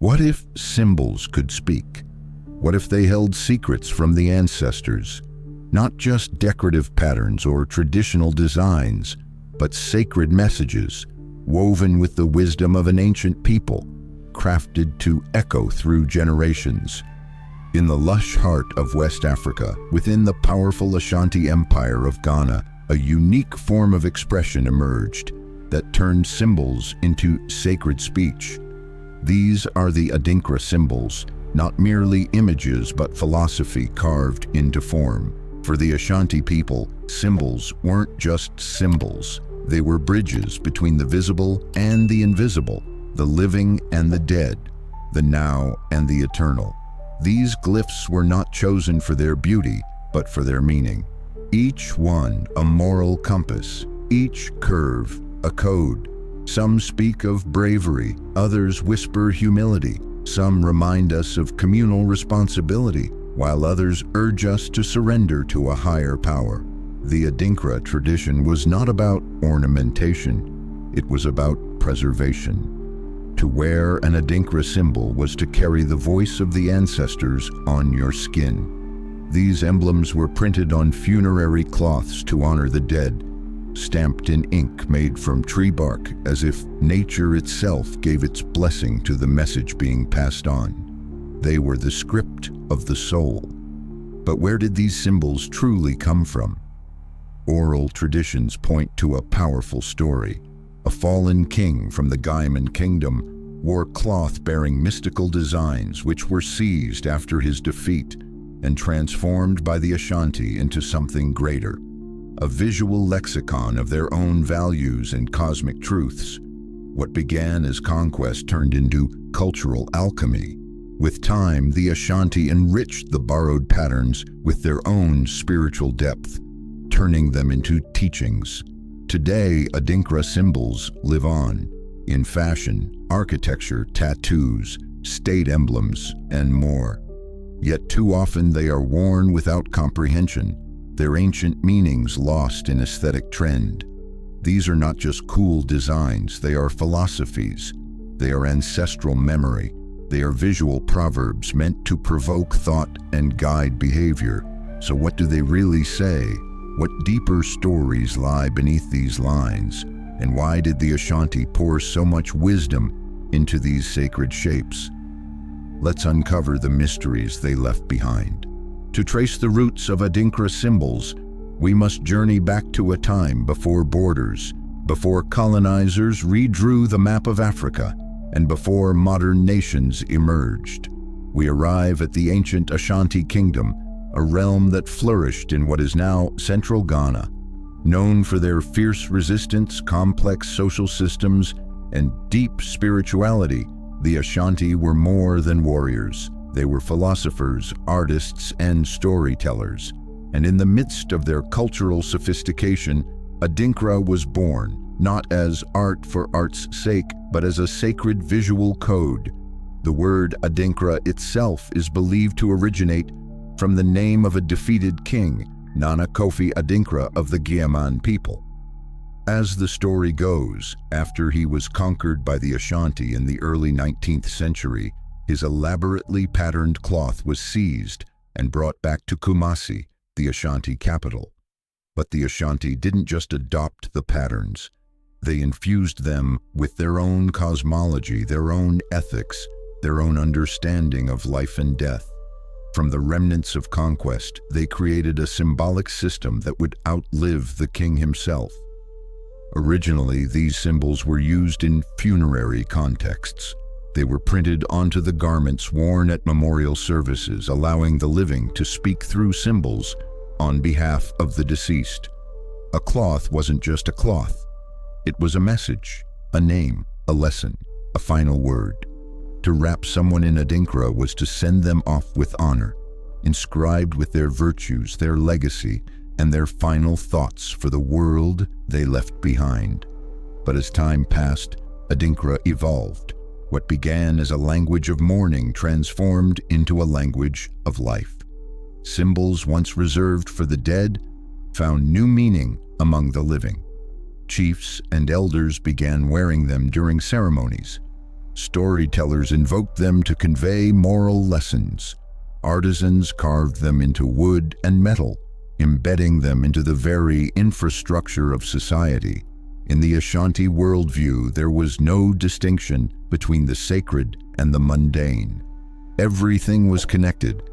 What if symbols could speak? What if they held secrets from the ancestors? Not just decorative patterns or traditional designs, but sacred messages, woven with the wisdom of an ancient people, crafted to echo through generations. In the lush heart of West Africa, within the powerful Ashanti Empire of Ghana, a unique form of expression emerged that turned symbols into sacred speech. These are the Adinkra symbols, not merely images but philosophy carved into form. For the Ashanti people, symbols weren't just symbols. They were bridges between the visible and the invisible, the living and the dead, the now and the eternal. These glyphs were not chosen for their beauty, but for their meaning. Each one a moral compass, each curve a code. Some speak of bravery, others whisper humility. Some remind us of communal responsibility, while others urge us to surrender to a higher power. The Adinkra tradition was not about ornamentation, it was about preservation. To wear an Adinkra symbol was to carry the voice of the ancestors on your skin. These emblems were printed on funerary cloths to honor the dead, stamped in ink made from tree bark, as if nature itself gave its blessing to the message being passed on. They were the script of the soul. But where did these symbols truly come from? Oral traditions point to a powerful story. A fallen king from the Gaiman kingdom wore cloth bearing mystical designs which were seized after his defeat and transformed by the Ashanti into something greater. A visual lexicon of their own values and cosmic truths. What began as conquest turned into cultural alchemy. With time, the Ashanti enriched the borrowed patterns with their own spiritual depth, turning them into teachings. Today, Adinkra symbols live on in fashion, architecture, tattoos, state emblems, and more. Yet too often they are worn without comprehension, their ancient meanings lost in aesthetic trend. These are not just cool designs, they are philosophies. They are ancestral memory. They are visual proverbs meant to provoke thought and guide behavior. So what do they really say? What deeper stories lie beneath these lines? And why did the Ashanti pour so much wisdom into these sacred shapes? Let's uncover the mysteries they left behind. To trace the roots of Adinkra symbols, we must journey back to a time before borders, before colonizers redrew the map of Africa, and before modern nations emerged. We arrive at the ancient Ashanti kingdom, a realm that flourished in what is now central Ghana. Known for their fierce resistance, complex social systems, and deep spirituality, the Ashanti were more than warriors. They were philosophers, artists, and storytellers. And in the midst of their cultural sophistication, Adinkra was born, not as art for art's sake, but as a sacred visual code. The word Adinkra itself is believed to originate from the name of a defeated king, Nana Kofi Adinkra of the Gaiman people. As the story goes, after he was conquered by the Ashanti in the early 19th century, his elaborately patterned cloth was seized and brought back to Kumasi, the Ashanti capital. But the Ashanti didn't just adopt the patterns. They infused them with their own cosmology, their own ethics, their own understanding of life and death. From the remnants of conquest, they created a symbolic system that would outlive the king himself. Originally, these symbols were used in funerary contexts. They were printed onto the garments worn at memorial services, allowing the living to speak through symbols on behalf of the deceased. A cloth wasn't just a cloth. It was a message, a name, a lesson, a final word. To wrap someone in Adinkra was to send them off with honor, inscribed with their virtues, their legacy, and their final thoughts for the world they left behind. But as time passed, Adinkra evolved. What began as a language of mourning transformed into a language of life. Symbols once reserved for the dead found new meaning among the living. Chiefs and elders began wearing them during ceremonies. Storytellers invoked them to convey moral lessons. Artisans carved them into wood and metal, embedding them into the very infrastructure of society. In the Ashanti worldview, there was no distinction between the sacred and the mundane. Everything was connected,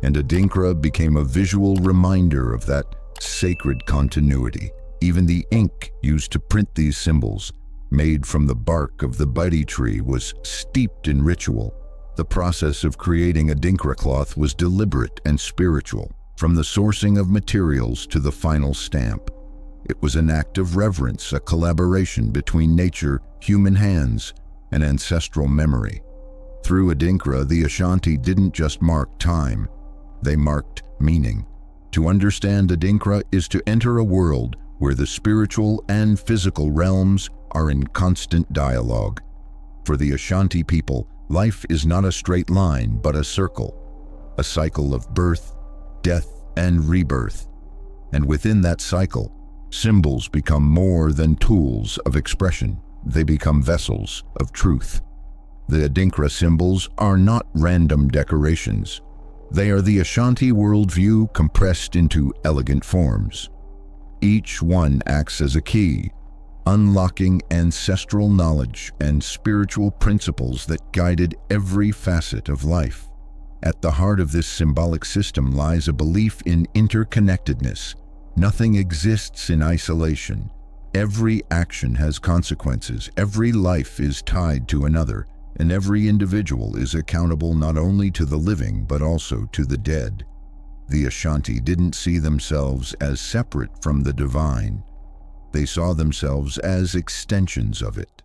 and Adinkra became a visual reminder of that sacred continuity. Even the ink used to print these symbols, made from the bark of the Badi tree, was steeped in ritual. The process of creating Adinkra cloth was deliberate and spiritual, from the sourcing of materials to the final stamp. It was an act of reverence, a collaboration between nature, human hands, and ancestral memory. Through Adinkra, the Ashanti didn't just mark time, they marked meaning. To understand Adinkra is to enter a world where the spiritual and physical realms are in constant dialogue. For the Ashanti people, life is not a straight line but a cycle of birth, death, and rebirth. And within that cycle, symbols become more than tools of expression. They become vessels of truth. The Adinkra symbols are not random decorations. They are the Ashanti worldview compressed into elegant forms. Each one acts as a key, unlocking ancestral knowledge and spiritual principles that guided every facet of life. At the heart of this symbolic system lies a belief in interconnectedness. Nothing exists in isolation. Every action has consequences. Every life is tied to another, and every individual is accountable not only to the living but also to the dead. The Ashanti didn't see themselves as separate from the divine. They saw themselves as extensions of it.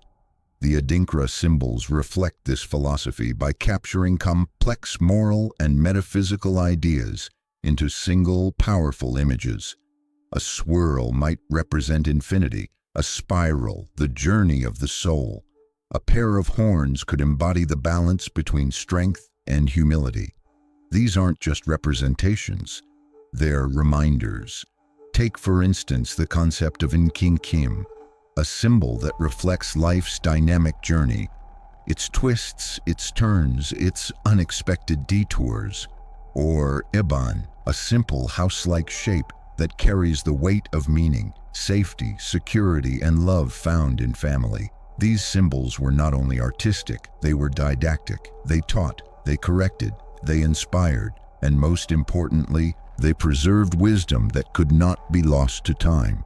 The Adinkra symbols reflect this philosophy by capturing complex moral and metaphysical ideas into single, powerful images. A swirl might represent infinity, a spiral, the journey of the soul. A pair of horns could embody the balance between strength and humility. These aren't just representations, they're reminders. Take, for instance, the concept of Nkinkim, a symbol that reflects life's dynamic journey, its twists, its turns, its unexpected detours. Or Iban, a simple house-like shape that carries the weight of meaning, safety, security, and love found in family. These symbols were not only artistic, they were didactic. They taught, they corrected, they inspired, and most importantly, they preserved wisdom that could not be lost to time.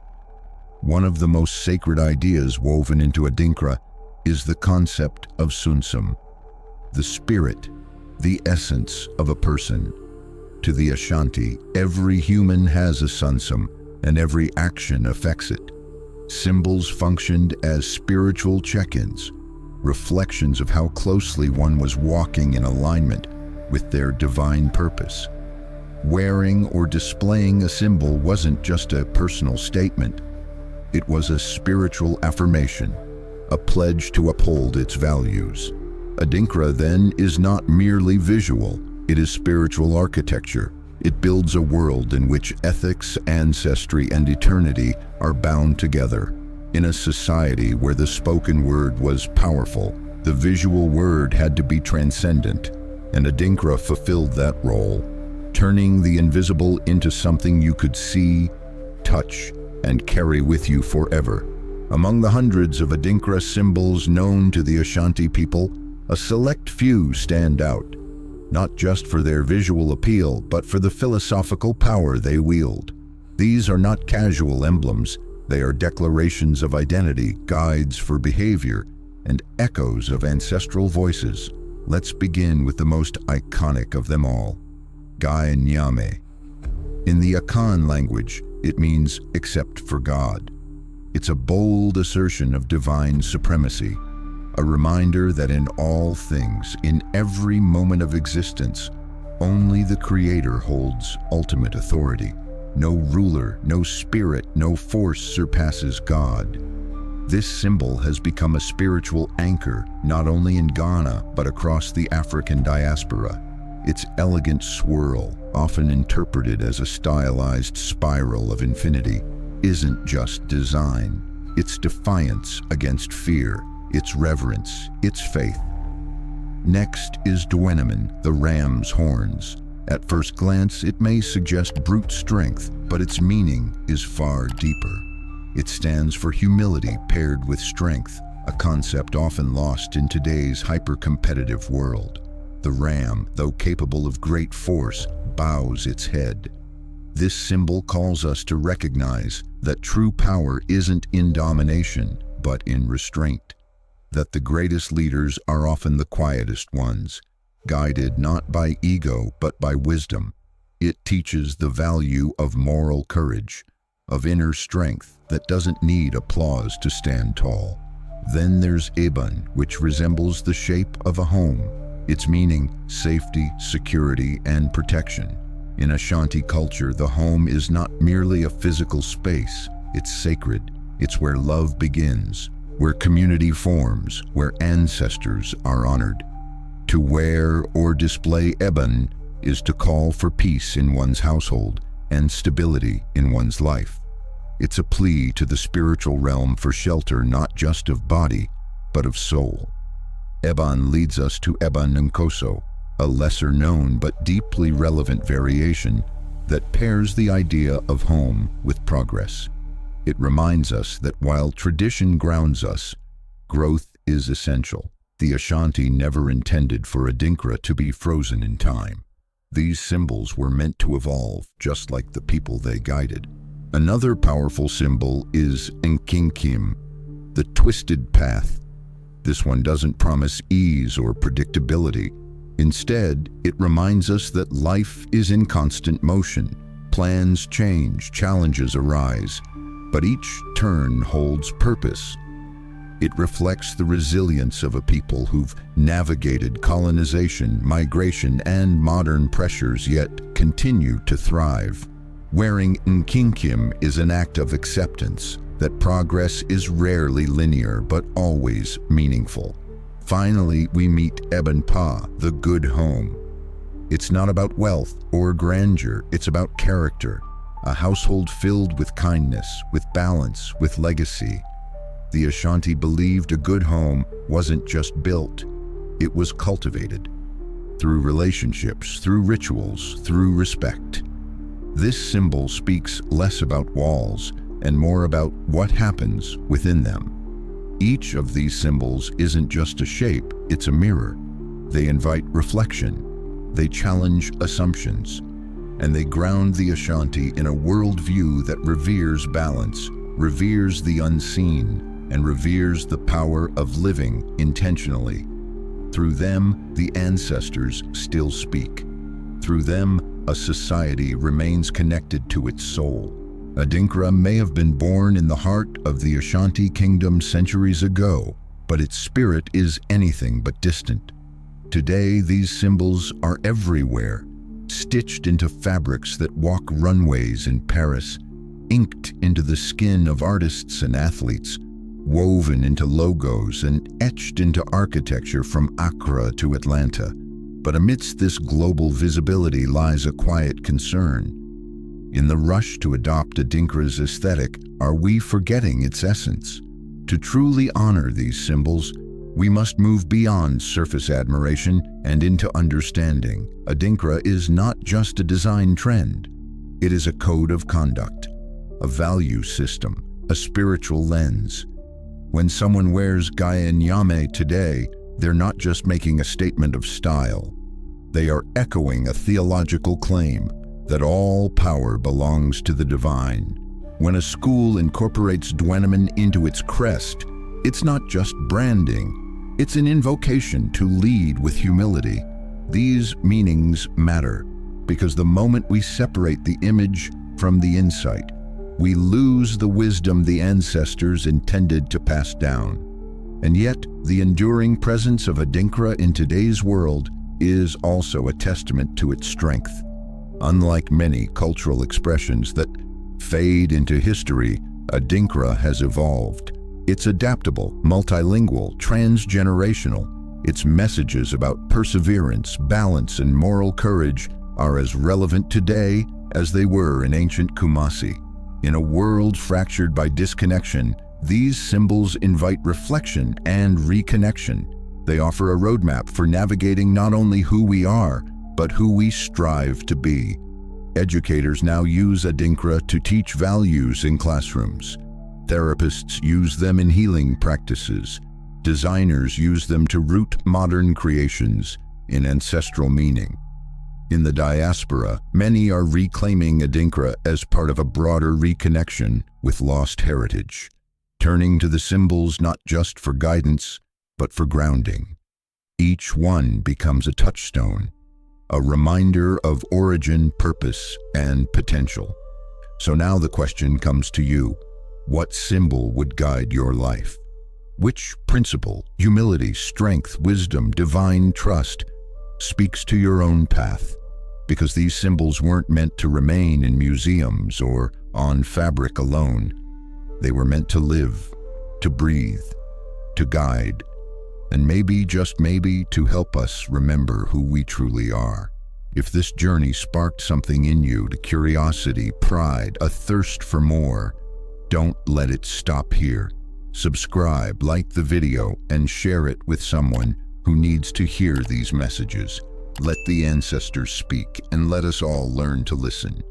One of the most sacred ideas woven into Adinkra is the concept of sunsum, the spirit, the essence of a person. To the Ashanti, every human has a sunsum, and every action affects it. Symbols functioned as spiritual check-ins, reflections of how closely one was walking in alignment with their divine purpose. Wearing or displaying a symbol wasn't just a personal statement. It was a spiritual affirmation, a pledge to uphold its values. Adinkra, then, is not merely visual. It is spiritual architecture. It builds a world in which ethics, ancestry, and eternity are bound together. In a society where the spoken word was powerful, the visual word had to be transcendent, and Adinkra fulfilled that role, turning the invisible into something you could see, touch, and carry with you forever. Among the hundreds of Adinkra symbols known to the Ashanti people, a select few stand out, not just for their visual appeal, but for the philosophical power they wield. These are not casual emblems, they are declarations of identity, guides for behavior, and echoes of ancestral voices. Let's begin with the most iconic of them all, Gai Nyame. In the Akan language, it means except for God. It's a bold assertion of divine supremacy, a reminder that in all things, in every moment of existence, only the Creator holds ultimate authority. No ruler, no spirit, no force surpasses God. This symbol has become a spiritual anchor, not only in Ghana, but across the African diaspora. Its elegant swirl, often interpreted as a stylized spiral of infinity, isn't just design. It's defiance against fear, its reverence, its faith, Next is Dwenemen, the ram's horns. At first glance, it may suggest brute strength, but its meaning is far deeper. It stands for humility paired with strength, a concept often lost in today's hyper-competitive world. The ram, though capable of great force, bows its head. This symbol calls us to recognize that true power isn't in domination, but in restraint. That the greatest leaders are often the quietest ones, guided not by ego but by wisdom. It teaches the value of moral courage, of inner strength that doesn't need applause to stand tall. Then there's Eban, which resembles the shape of a home, its meaning safety, security, and protection. In Ashanti culture, the home is not merely a physical space, it's sacred. It's where love begins, where community forms, where ancestors are honored. To wear or display Eban is to call for peace in one's household and stability in one's life. It's a plea to the spiritual realm for shelter not just of body, but of soul. Eban leads us to Eban Nkoso, a lesser-known but deeply relevant variation that pairs the idea of home with progress. It reminds us that while tradition grounds us, growth is essential. The Ashanti never intended for Adinkra to be frozen in time. These symbols were meant to evolve, just like the people they guided. Another powerful symbol is Nkinkim, the twisted path. This one doesn't promise ease or predictability. Instead, it reminds us that life is in constant motion. Plans change, challenges arise, but each turn holds purpose. It reflects the resilience of a people who've navigated colonization, migration, and modern pressures, yet continue to thrive. Wearing Nkinkim is an act of acceptance that progress is rarely linear but always meaningful. Finally, we meet Eban Pa, the good home. It's not about wealth or grandeur, it's about character. A household filled with kindness, with balance, with legacy. The Ashanti believed a good home wasn't just built, it was cultivated. Through relationships, through rituals, through respect. This symbol speaks less about walls and more about what happens within them. Each of these symbols isn't just a shape, it's a mirror. They invite reflection, they challenge assumptions, and they ground the Ashanti in a worldview that reveres balance, reveres the unseen, and reveres the power of living intentionally. Through them, the ancestors still speak. Through them, a society remains connected to its soul. Adinkra may have been born in the heart of the Ashanti kingdom centuries ago, but its spirit is anything but distant. Today, these symbols are everywhere, stitched into fabrics that walk runways in Paris, inked into the skin of artists and athletes, woven into logos and etched into architecture from Accra to Atlanta. But amidst this global visibility lies a quiet concern. In the rush to adopt Adinkra's aesthetic, are we forgetting its essence? To truly honor these symbols, we must move beyond surface admiration and into understanding. Adinkra is not just a design trend. It is a code of conduct, a value system, a spiritual lens. When someone wears Gaya Nyame today, they're not just making a statement of style. They are echoing a theological claim that all power belongs to the divine. When a school incorporates Dwenemen into its crest, it's not just branding, it's an invocation to lead with humility. These meanings matter because the moment we separate the image from the insight, we lose the wisdom the ancestors intended to pass down. And yet, the enduring presence of Adinkra in today's world is also a testament to its strength. Unlike many cultural expressions that fade into history, Adinkra has evolved. It's adaptable, multilingual, transgenerational. Its messages about perseverance, balance, and moral courage are as relevant today as they were in ancient Kumasi. In a world fractured by disconnection, these symbols invite reflection and reconnection. They offer a roadmap for navigating not only who we are, but who we strive to be. Educators now use Adinkra to teach values in classrooms. Therapists use them in healing practices. Designers use them to root modern creations in ancestral meaning. In the diaspora, many are reclaiming Adinkra as part of a broader reconnection with lost heritage, turning to the symbols not just for guidance, but for grounding. Each one becomes a touchstone, a reminder of origin, purpose, and potential. So now the question comes to you: what symbol would guide your life? Which principle, humility, strength, wisdom, divine trust, speaks to your own path? Because these symbols weren't meant to remain in museums or on fabric alone. They were meant to live, to breathe, to guide, and maybe, just maybe, to help us remember who we truly are. If this journey sparked something in you, to curiosity, pride, a thirst for more, don't let it stop here. Subscribe, like the video, and share it with someone who needs to hear these messages. Let the ancestors speak, and let us all learn to listen.